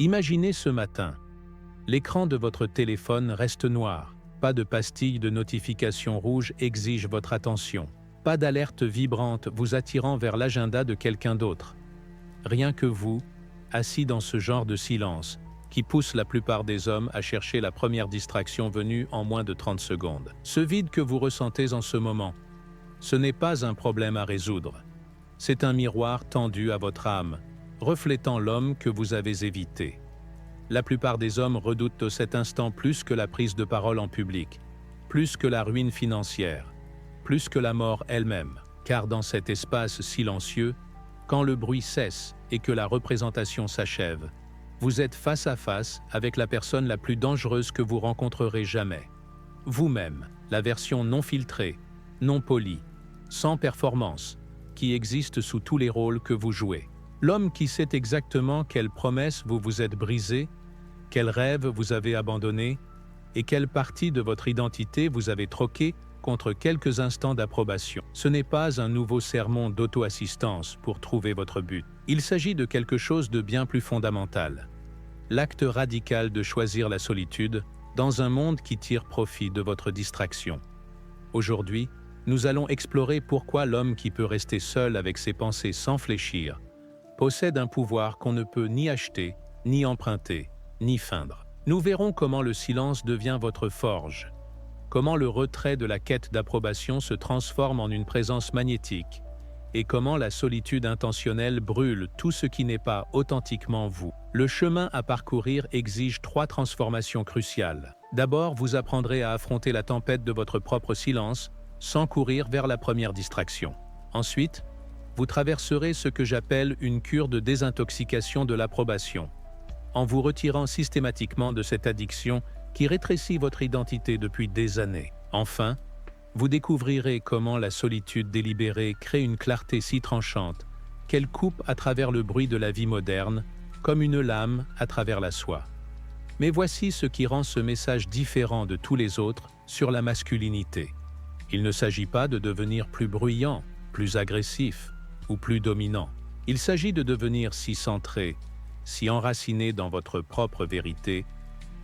Imaginez ce matin. L'écran de votre téléphone reste noir. Pas de pastille de notification rouge exige votre attention. Pas d'alerte vibrante vous attirant vers l'agenda de quelqu'un d'autre. Rien que vous, assis dans ce genre de silence, qui pousse la plupart des hommes à chercher la première distraction venue en moins de 30 secondes. Ce vide que vous ressentez en ce moment, ce n'est pas un problème à résoudre. C'est un miroir tendu à votre âme, reflétant l'homme que vous avez évité. La plupart des hommes redoutent cet instant plus que la prise de parole en public, plus que la ruine financière, plus que la mort elle-même, car dans cet espace silencieux, quand le bruit cesse et que la représentation s'achève, vous êtes face à face avec la personne la plus dangereuse que vous rencontrerez jamais. Vous-même, la version non filtrée, non polie, sans performance, qui existe sous tous les rôles que vous jouez. L'homme qui sait exactement quelles promesses vous vous êtes brisées, quels rêves vous avez abandonnés et quelle partie de votre identité vous avez troquée contre quelques instants d'approbation. Ce n'est pas un nouveau sermon d'auto-assistance pour trouver votre but. Il s'agit de quelque chose de bien plus fondamental. L'acte radical de choisir la solitude dans un monde qui tire profit de votre distraction. Aujourd'hui, nous allons explorer pourquoi l'homme qui peut rester seul avec ses pensées sans fléchir possède un pouvoir qu'on ne peut ni acheter, ni emprunter, ni feindre. Nous verrons comment le silence devient votre forge, comment le retrait de la quête d'approbation se transforme en une présence magnétique, et comment la solitude intentionnelle brûle tout ce qui n'est pas authentiquement vous. Le chemin à parcourir exige 3 transformations cruciales. D'abord, vous apprendrez à affronter la tempête de votre propre silence, sans courir vers la première distraction. Ensuite, vous traverserez ce que j'appelle une cure de désintoxication de l'approbation, en vous retirant systématiquement de cette addiction qui rétrécit votre identité depuis des années. Enfin, vous découvrirez comment la solitude délibérée crée une clarté si tranchante qu'elle coupe à travers le bruit de la vie moderne, comme une lame à travers la soie. Mais voici ce qui rend ce message différent de tous les autres sur la masculinité. Il ne s'agit pas de devenir plus bruyant, plus agressif ou plus dominant. Il s'agit de devenir si centré, si enraciné dans votre propre vérité,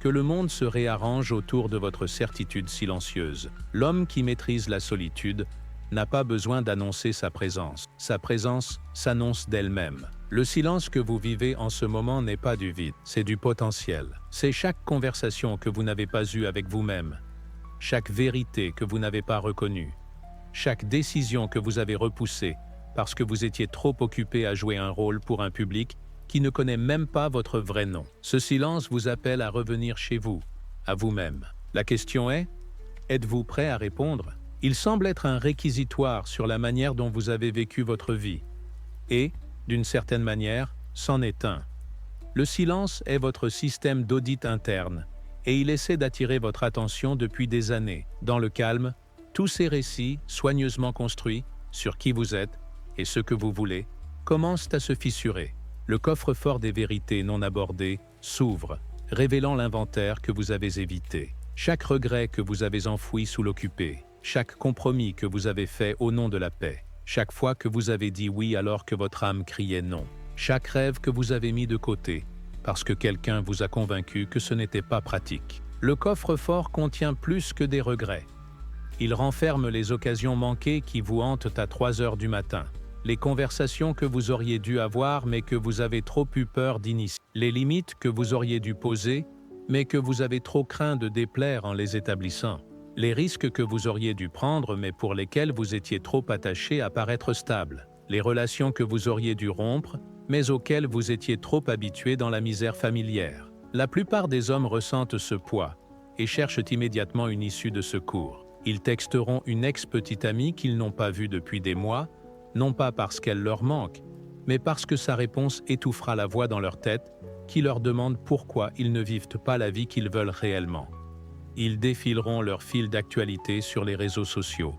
que le monde se réarrange autour de votre certitude silencieuse. L'homme qui maîtrise la solitude n'a pas besoin d'annoncer sa présence. Sa présence s'annonce d'elle-même. Le silence que vous vivez en ce moment n'est pas du vide, c'est du potentiel. C'est chaque conversation que vous n'avez pas eue avec vous-même, chaque vérité que vous n'avez pas reconnue, chaque décision que vous avez repoussée parce que vous étiez trop occupé à jouer un rôle pour un public qui ne connaît même pas votre vrai nom. Ce silence vous appelle à revenir chez vous, à vous-même. La question est, êtes-vous prêt à répondre? Il semble être un réquisitoire sur la manière dont vous avez vécu votre vie. Et, d'une certaine manière, c'en est un. Le silence est votre système d'audit interne, et il essaie d'attirer votre attention depuis des années. Dans le calme, tous ces récits, soigneusement construits, sur qui vous êtes et ce que vous voulez, commencent à se fissurer. Le coffre-fort des vérités non abordées s'ouvre, révélant l'inventaire que vous avez évité. Chaque regret que vous avez enfoui sous l'occupé, chaque compromis que vous avez fait au nom de la paix, chaque fois que vous avez dit oui alors que votre âme criait non, chaque rêve que vous avez mis de côté, parce que quelqu'un vous a convaincu que ce n'était pas pratique. Le coffre-fort contient plus que des regrets. Il renferme les occasions manquées qui vous hantent à 3 heures du matin, les conversations que vous auriez dû avoir mais que vous avez trop eu peur d'initier, les limites que vous auriez dû poser mais que vous avez trop craint de déplaire en les établissant, les risques que vous auriez dû prendre mais pour lesquels vous étiez trop attaché à paraître stable, les relations que vous auriez dû rompre mais auxquelles vous étiez trop habitué dans la misère familière. La plupart des hommes ressentent ce poids et cherchent immédiatement une issue de secours. Ils texteront une ex-petite amie qu'ils n'ont pas vue depuis des mois, non pas parce qu'elle leur manque, mais parce que sa réponse étouffera la voix dans leur tête qui leur demande pourquoi ils ne vivent pas la vie qu'ils veulent réellement. Ils défileront leur fil d'actualité sur les réseaux sociaux,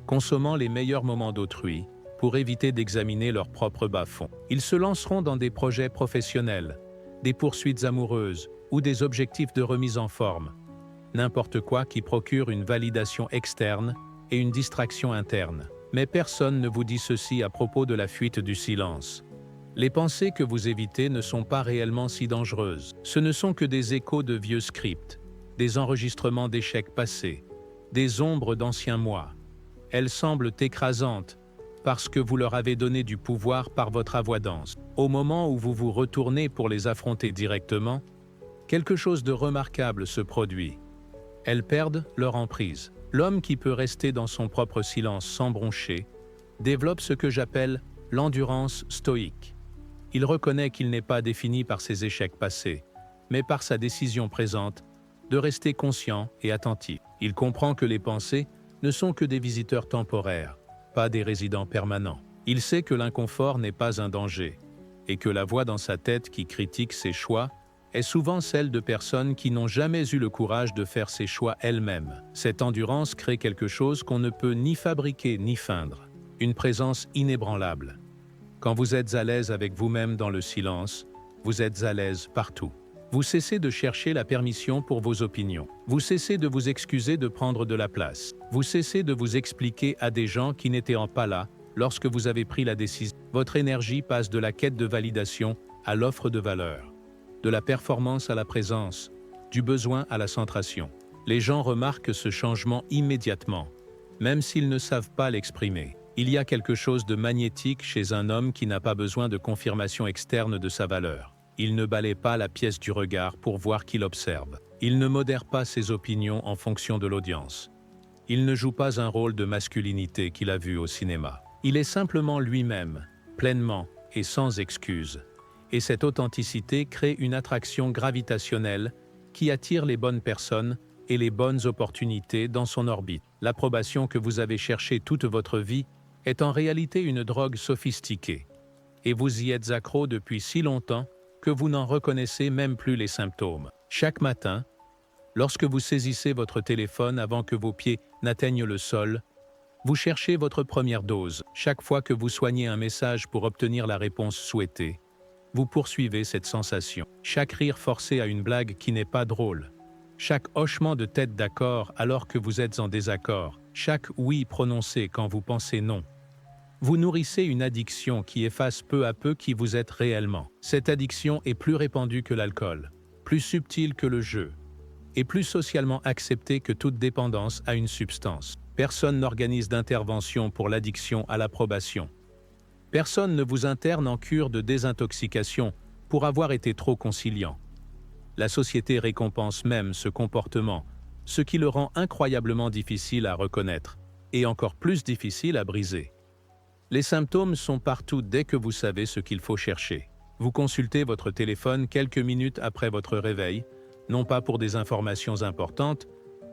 consommant les meilleurs moments d'autrui pour éviter d'examiner leur propre bas-fond. Ils se lanceront dans des projets professionnels, des poursuites amoureuses ou des objectifs de remise en forme, n'importe quoi qui procure une validation externe et une distraction interne. Mais personne ne vous dit ceci à propos de la fuite du silence. Les pensées que vous évitez ne sont pas réellement si dangereuses. Ce ne sont que des échos de vieux scripts, des enregistrements d'échecs passés, des ombres d'anciens mois. Elles semblent écrasantes parce que vous leur avez donné du pouvoir par votre avoidance. Au moment où vous vous retournez pour les affronter directement, quelque chose de remarquable se produit. Elles perdent leur emprise. L'homme qui peut rester dans son propre silence sans broncher développe ce que j'appelle l'endurance stoïque. Il reconnaît qu'il n'est pas défini par ses échecs passés, mais par sa décision présente de rester conscient et attentif. Il comprend que les pensées ne sont que des visiteurs temporaires, pas des résidents permanents. Il sait que l'inconfort n'est pas un danger, et que la voix dans sa tête qui critique ses choix est souvent celle de personnes qui n'ont jamais eu le courage de faire ses choix elles-mêmes. Cette endurance crée quelque chose qu'on ne peut ni fabriquer ni feindre, une présence inébranlable. Quand vous êtes à l'aise avec vous-même dans le silence, vous êtes à l'aise partout. Vous cessez de chercher la permission pour vos opinions. Vous cessez de vous excuser de prendre de la place. Vous cessez de vous expliquer à des gens qui n'étaient pas là lorsque vous avez pris la décision. Votre énergie passe de la quête de validation à l'offre de valeur, de la performance à la présence, du besoin à la centration. Les gens remarquent ce changement immédiatement, même s'ils ne savent pas l'exprimer. Il y a quelque chose de magnétique chez un homme qui n'a pas besoin de confirmation externe de sa valeur. Il ne balaie pas la pièce du regard pour voir qui l'observe. Il ne modère pas ses opinions en fonction de l'audience. Il ne joue pas un rôle de masculinité qu'il a vu au cinéma. Il est simplement lui-même, pleinement et sans excuse. Et cette authenticité crée une attraction gravitationnelle qui attire les bonnes personnes et les bonnes opportunités dans son orbite. L'approbation que vous avez cherchée toute votre vie est en réalité une drogue sophistiquée. Et vous y êtes accro depuis si longtemps que vous n'en reconnaissez même plus les symptômes. Chaque matin, lorsque vous saisissez votre téléphone avant que vos pieds n'atteignent le sol, vous cherchez votre première dose. Chaque fois que vous soignez un message pour obtenir la réponse souhaitée, vous poursuivez cette sensation. Chaque rire forcé à une blague qui n'est pas drôle, chaque hochement de tête d'accord alors que vous êtes en désaccord, chaque oui prononcé quand vous pensez non. Vous nourrissez une addiction qui efface peu à peu qui vous êtes réellement. Cette addiction est plus répandue que l'alcool, plus subtile que le jeu, et plus socialement acceptée que toute dépendance à une substance. Personne n'organise d'intervention pour l'addiction à l'approbation. Personne ne vous interne en cure de désintoxication pour avoir été trop conciliant. La société récompense même ce comportement, ce qui le rend incroyablement difficile à reconnaître, et encore plus difficile à briser. Les symptômes sont partout dès que vous savez ce qu'il faut chercher. Vous consultez votre téléphone quelques minutes après votre réveil, non pas pour des informations importantes,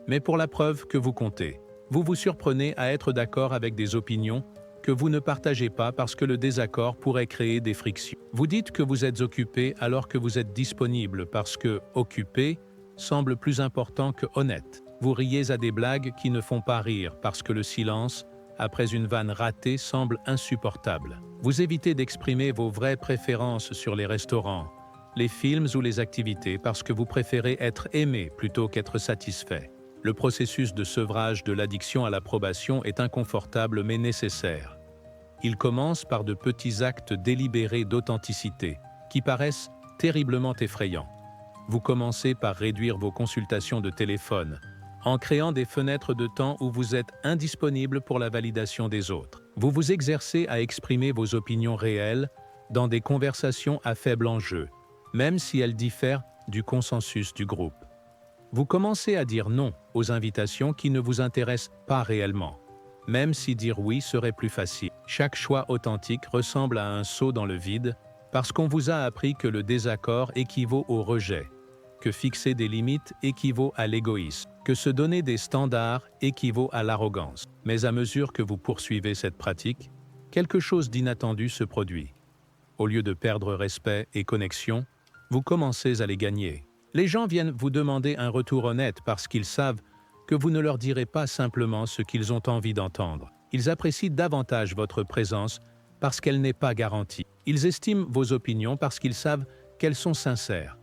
mais pour la preuve que vous comptez. Vous vous surprenez à être d'accord avec des opinions que vous ne partagez pas parce que le désaccord pourrait créer des frictions. Vous dites que vous êtes occupé alors que vous êtes disponible parce que « occupé » semble plus important que « honnête ». Vous riez à des blagues qui ne font pas rire parce que le silence, après une vanne ratée, semble insupportable. Vous évitez d'exprimer vos vraies préférences sur les restaurants, les films ou les activités parce que vous préférez être aimé plutôt qu'être satisfait. Le processus de sevrage de l'addiction à l'approbation est inconfortable mais nécessaire. Il commence par de petits actes délibérés d'authenticité, qui paraissent terriblement effrayants. Vous commencez par réduire vos consultations de téléphone, en créant des fenêtres de temps où vous êtes indisponible pour la validation des autres. Vous vous exercez à exprimer vos opinions réelles dans des conversations à faible enjeu, même si elles diffèrent du consensus du groupe. Vous commencez à dire non aux invitations qui ne vous intéressent pas réellement, même si dire oui serait plus facile. Chaque choix authentique ressemble à un saut dans le vide parce qu'on vous a appris que le désaccord équivaut au rejet, que fixer des limites équivaut à l'égoïsme, que se donner des standards équivaut à l'arrogance. Mais à mesure que vous poursuivez cette pratique, quelque chose d'inattendu se produit. Au lieu de perdre respect et connexion, vous commencez à les gagner. Les gens viennent vous demander un retour honnête parce qu'ils savent que vous ne leur direz pas simplement ce qu'ils ont envie d'entendre. Ils apprécient davantage votre présence parce qu'elle n'est pas garantie. Ils estiment vos opinions parce qu'ils savent qu'elles sont sincères,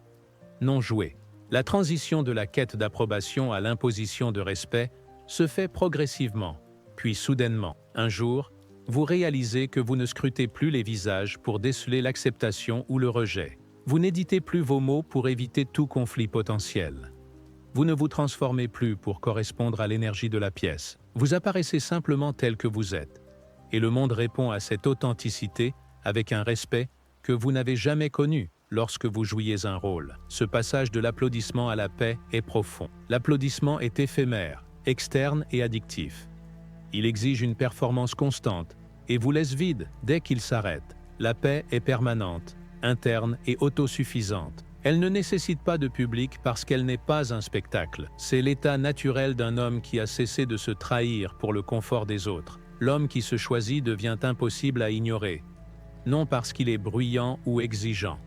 non jouées. La transition de la quête d'approbation à l'imposition de respect se fait progressivement, puis soudainement. Un jour, Vous réalisez que vous ne scrutez plus les visages pour déceler l'acceptation ou le rejet. Vous n'éditez plus vos mots pour éviter tout conflit potentiel. Vous ne vous transformez plus pour correspondre à l'énergie de la pièce. Vous apparaissez simplement tel que vous êtes. Et le monde répond à cette authenticité avec un respect que vous n'avez jamais connu lorsque vous jouiez un rôle. Ce passage de l'applaudissement à la paix est profond. L'applaudissement est éphémère, externe et addictif. Il exige une performance constante et vous laisse vide dès qu'il s'arrête. La paix est permanente, interne et autosuffisante. Elle ne nécessite pas de public parce qu'elle n'est pas un spectacle. C'est l'état naturel d'un homme qui a cessé de se trahir pour le confort des autres. L'homme qui se choisit devient impossible à ignorer, non parce qu'il est bruyant ou exigeant,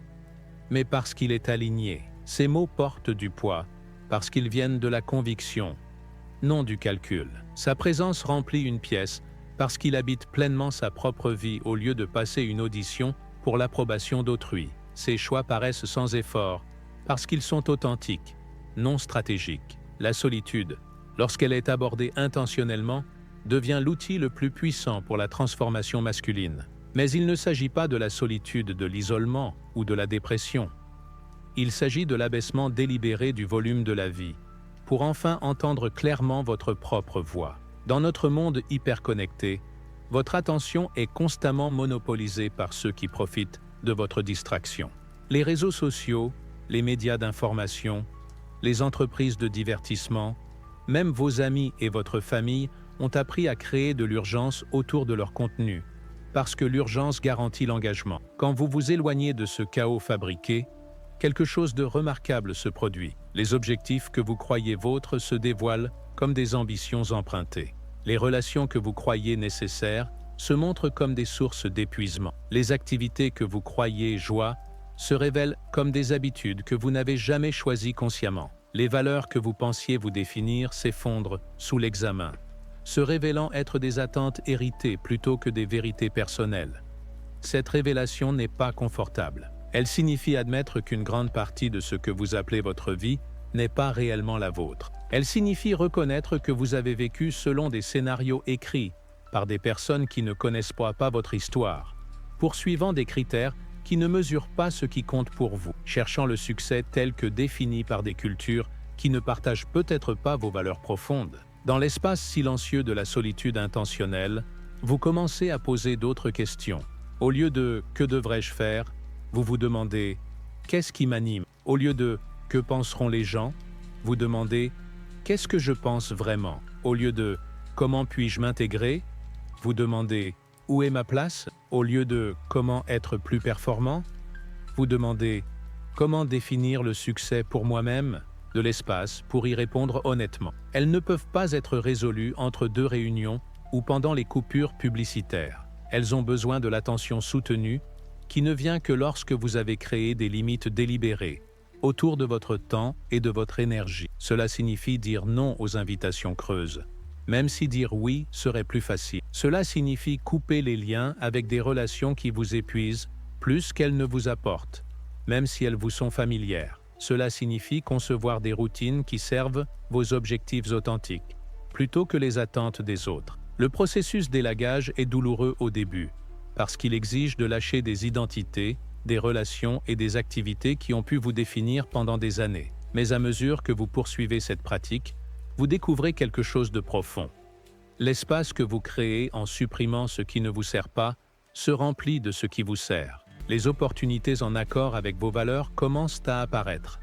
mais parce qu'il est aligné. Ces mots portent du poids, parce qu'ils viennent de la conviction, non du calcul. Sa présence remplit une pièce, parce qu'il habite pleinement sa propre vie au lieu de passer une audition pour l'approbation d'autrui. Ses choix paraissent sans effort, parce qu'ils sont authentiques, non stratégiques. La solitude, lorsqu'elle est abordée intentionnellement, devient l'outil le plus puissant pour la transformation masculine. Mais il ne s'agit pas de la solitude de l'isolement ou de la dépression. Il s'agit de l'abaissement délibéré du volume de la vie, pour enfin entendre clairement votre propre voix. Dans notre monde hyperconnecté, votre attention est constamment monopolisée par ceux qui profitent de votre distraction. Les réseaux sociaux, les médias d'information, les entreprises de divertissement, même vos amis et votre famille ont appris à créer de l'urgence autour de leur contenu, parce que l'urgence garantit l'engagement. Quand vous vous éloignez de ce chaos fabriqué, quelque chose de remarquable se produit. Les objectifs que vous croyez vôtres se dévoilent comme des ambitions empruntées. Les relations que vous croyez nécessaires se montrent comme des sources d'épuisement. Les activités que vous croyez joie se révèlent comme des habitudes que vous n'avez jamais choisies consciemment. Les valeurs que vous pensiez vous définir s'effondrent sous l'examen, se révélant être des attentes héritées plutôt que des vérités personnelles. Cette révélation n'est pas confortable. Elle signifie admettre qu'une grande partie de ce que vous appelez votre vie n'est pas réellement la vôtre. Elle signifie reconnaître que vous avez vécu selon des scénarios écrits par des personnes qui ne connaissent pas votre histoire, poursuivant des critères qui ne mesurent pas ce qui compte pour vous, cherchant le succès tel que défini par des cultures qui ne partagent peut-être pas vos valeurs profondes. Dans l'espace silencieux de la solitude intentionnelle, vous commencez à poser d'autres questions. Au lieu de « que devrais-je faire ?», vous vous demandez « qu'est-ce qui m'anime ?» Au lieu de « que penseront les gens ?», vous demandez « qu'est-ce que je pense vraiment ?» Au lieu de « comment puis-je m'intégrer ?», vous demandez « où est ma place ?» Au lieu de « comment être plus performant ?», vous demandez « comment définir le succès pour moi-même ?» De l'espace pour y répondre honnêtement. Elles ne peuvent pas être résolues entre deux réunions ou pendant les coupures publicitaires. Elles ont besoin de l'attention soutenue qui ne vient que lorsque vous avez créé des limites délibérées autour de votre temps et de votre énergie. Cela signifie dire non aux invitations creuses, même si dire oui serait plus facile. Cela signifie couper les liens avec des relations qui vous épuisent plus qu'elles ne vous apportent, même si elles vous sont familières. Cela signifie concevoir des routines qui servent vos objectifs authentiques, plutôt que les attentes des autres. Le processus d'élagage est douloureux au début, parce qu'il exige de lâcher des identités, des relations et des activités qui ont pu vous définir pendant des années. Mais à mesure que vous poursuivez cette pratique, vous découvrez quelque chose de profond. L'espace que vous créez en supprimant ce qui ne vous sert pas se remplit de ce qui vous sert. Les opportunités en accord avec vos valeurs commencent à apparaître.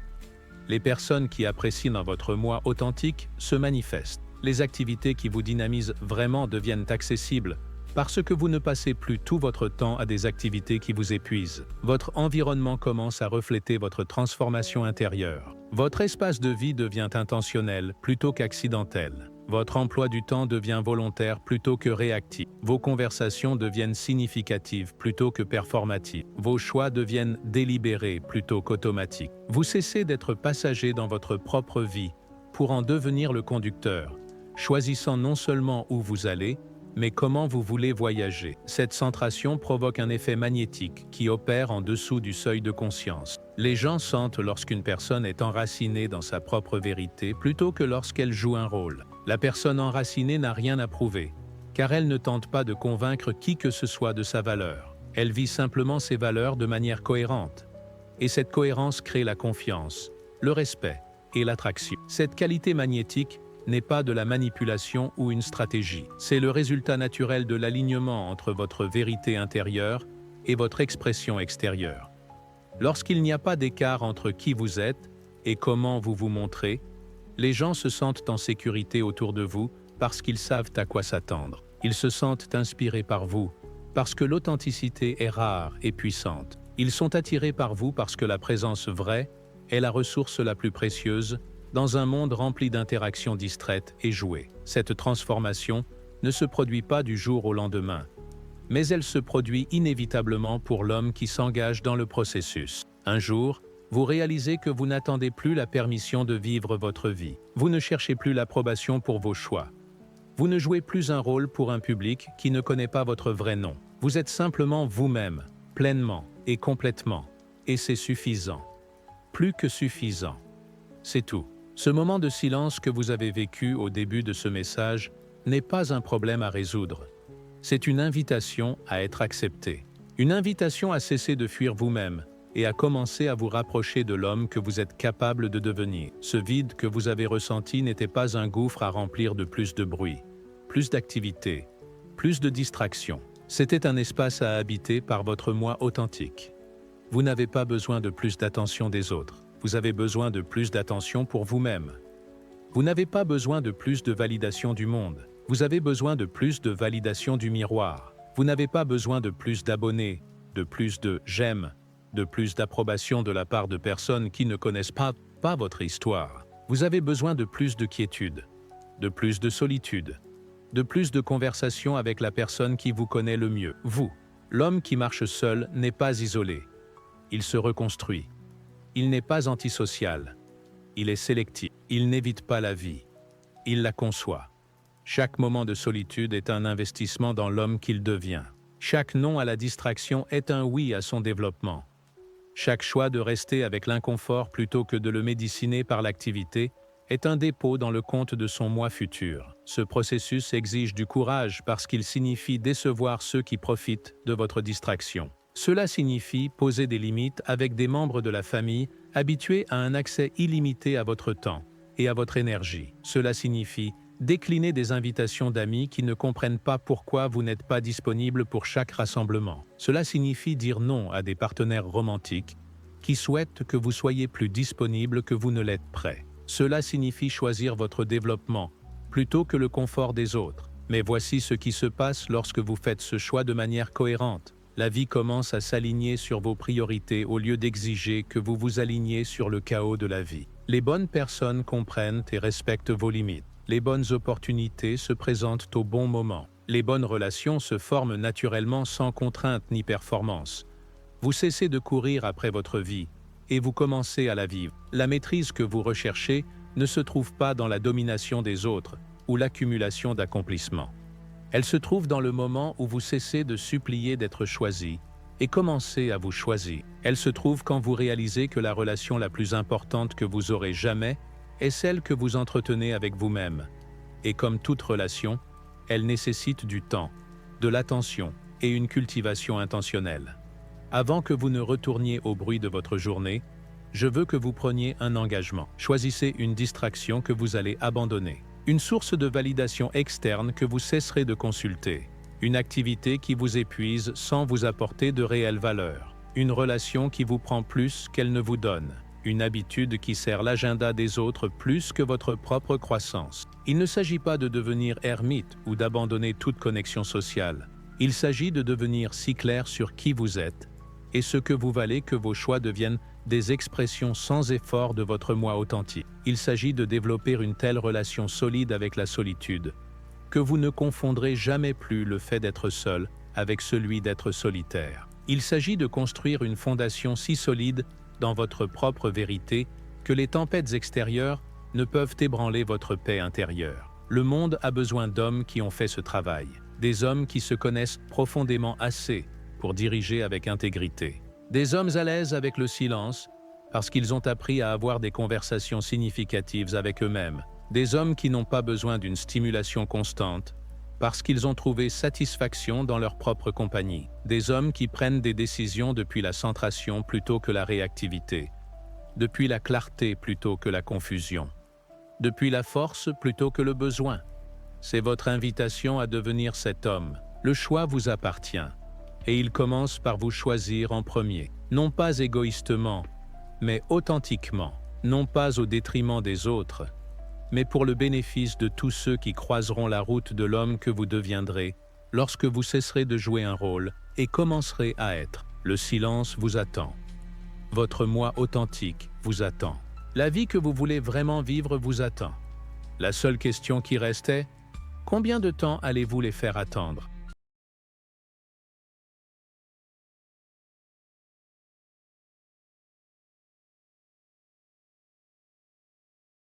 Les personnes qui apprécient dans votre moi authentique se manifestent. Les activités qui vous dynamisent vraiment deviennent accessibles parce que vous ne passez plus tout votre temps à des activités qui vous épuisent. Votre environnement commence à refléter votre transformation intérieure. Votre espace de vie devient intentionnel plutôt qu'accidentel. Votre emploi du temps devient volontaire plutôt que réactif. Vos conversations deviennent significatives plutôt que performatives. Vos choix deviennent délibérés plutôt qu'automatiques. Vous cessez d'être passager dans votre propre vie pour en devenir le conducteur, choisissant non seulement où vous allez, mais comment vous voulez voyager. Cette centration provoque un effet magnétique qui opère en dessous du seuil de conscience. Les gens sentent lorsqu'une personne est enracinée dans sa propre vérité plutôt que lorsqu'elle joue un rôle. La personne enracinée n'a rien à prouver, car elle ne tente pas de convaincre qui que ce soit de sa valeur. Elle vit simplement ses valeurs de manière cohérente. Et cette cohérence crée la confiance, le respect et l'attraction. Cette qualité magnétique n'est pas de la manipulation ou une stratégie. C'est le résultat naturel de l'alignement entre votre vérité intérieure et votre expression extérieure. Lorsqu'il n'y a pas d'écart entre qui vous êtes et comment vous vous montrez, les gens se sentent en sécurité autour de vous parce qu'ils savent à quoi s'attendre. Ils se sentent inspirés par vous, parce que l'authenticité est rare et puissante. Ils sont attirés par vous parce que la présence vraie est la ressource la plus précieuse dans un monde rempli d'interactions distraites et jouées. Cette transformation ne se produit pas du jour au lendemain, mais elle se produit inévitablement pour l'homme qui s'engage dans le processus. Un jour, vous réalisez que vous n'attendez plus la permission de vivre votre vie. Vous ne cherchez plus l'approbation pour vos choix. Vous ne jouez plus un rôle pour un public qui ne connaît pas votre vrai nom. Vous êtes simplement vous-même, pleinement et complètement. Et c'est suffisant. Plus que suffisant. C'est tout. Ce moment de silence que vous avez vécu au début de ce message n'est pas un problème à résoudre. C'est une invitation à être accepté. Une invitation à cesser de fuir vous-même et à commencer à vous rapprocher de l'homme que vous êtes capable de devenir. Ce vide que vous avez ressenti n'était pas un gouffre à remplir de plus de bruit, plus d'activité, plus de distraction. C'était un espace à habiter par votre moi authentique. Vous n'avez pas besoin de plus d'attention des autres. Vous avez besoin de plus d'attention pour vous-même. Vous n'avez pas besoin de plus de validation du monde. Vous avez besoin de plus de validation du miroir. Vous n'avez pas besoin de plus d'abonnés, de plus de « j'aime », de plus d'approbation de la part de personnes qui ne connaissent pas votre histoire. Vous avez besoin de plus de quiétude, de plus de solitude, de plus de conversation avec la personne qui vous connaît le mieux. Vous, l'homme qui marche seul, n'est pas isolé. Il se reconstruit. Il n'est pas antisocial. Il est sélectif. Il n'évite pas la vie. Il la conçoit. Chaque moment de solitude est un investissement dans l'homme qu'il devient. Chaque non à la distraction est un oui à son développement. Chaque choix de rester avec l'inconfort plutôt que de le médeciner par l'activité est un dépôt dans le compte de son moi futur. Ce processus exige du courage parce qu'il signifie décevoir ceux qui profitent de votre distraction. Cela signifie poser des limites avec des membres de la famille habitués à un accès illimité à votre temps et à votre énergie. Cela signifie décliner des invitations d'amis qui ne comprennent pas pourquoi vous n'êtes pas disponible pour chaque rassemblement. Cela signifie dire non à des partenaires romantiques qui souhaitent que vous soyez plus disponible que vous ne l'êtes prêt. Cela signifie choisir votre développement plutôt que le confort des autres. Mais voici ce qui se passe lorsque vous faites ce choix de manière cohérente. La vie commence à s'aligner sur vos priorités au lieu d'exiger que vous vous aligniez sur le chaos de la vie. Les bonnes personnes comprennent et respectent vos limites. Les bonnes opportunités se présentent au bon moment. Les bonnes relations se forment naturellement sans contrainte ni performance. Vous cessez de courir après votre vie et vous commencez à la vivre. La maîtrise que vous recherchez ne se trouve pas dans la domination des autres ou l'accumulation d'accomplissements. Elle se trouve dans le moment où vous cessez de supplier d'être choisi et commencez à vous choisir. Elle se trouve quand vous réalisez que la relation la plus importante que vous aurez jamais est celle que vous entretenez avec vous-même. Et comme toute relation, elle nécessite du temps, de l'attention et une cultivation intentionnelle. Avant que vous ne retourniez au bruit de votre journée, je veux que vous preniez un engagement. Choisissez une distraction que vous allez abandonner. Une source de validation externe que vous cesserez de consulter. Une activité qui vous épuise sans vous apporter de réelle valeur. Une relation qui vous prend plus qu'elle ne vous donne. Une habitude qui sert l'agenda des autres plus que votre propre croissance. Il ne s'agit pas de devenir ermite ou d'abandonner toute connexion sociale. Il s'agit de devenir si clair sur qui vous êtes et ce que vous valez que vos choix deviennent des expressions sans effort de votre moi authentique. Il s'agit de développer une telle relation solide avec la solitude que vous ne confondrez jamais plus le fait d'être seul avec celui d'être solitaire. Il s'agit de construire une fondation si solide dans votre propre vérité que les tempêtes extérieures ne peuvent ébranler votre paix intérieure. Le monde a besoin d'hommes qui ont fait ce travail, des hommes qui se connaissent profondément assez pour diriger avec intégrité. Des hommes à l'aise avec le silence, parce qu'ils ont appris à avoir des conversations significatives avec eux-mêmes. Des hommes qui n'ont pas besoin d'une stimulation constante, parce qu'ils ont trouvé satisfaction dans leur propre compagnie. Des hommes qui prennent des décisions depuis la centration plutôt que la réactivité, depuis la clarté plutôt que la confusion, depuis la force plutôt que le besoin. C'est votre invitation à devenir cet homme. Le choix vous appartient, et il commence par vous choisir en premier, non pas égoïstement, mais authentiquement, non pas au détriment des autres, mais pour le bénéfice de tous ceux qui croiseront la route de l'homme que vous deviendrez lorsque vous cesserez de jouer un rôle et commencerez à être. Le silence vous attend. Votre moi authentique vous attend. La vie que vous voulez vraiment vivre vous attend. La seule question qui reste est: combien de temps allez-vous les faire attendre ?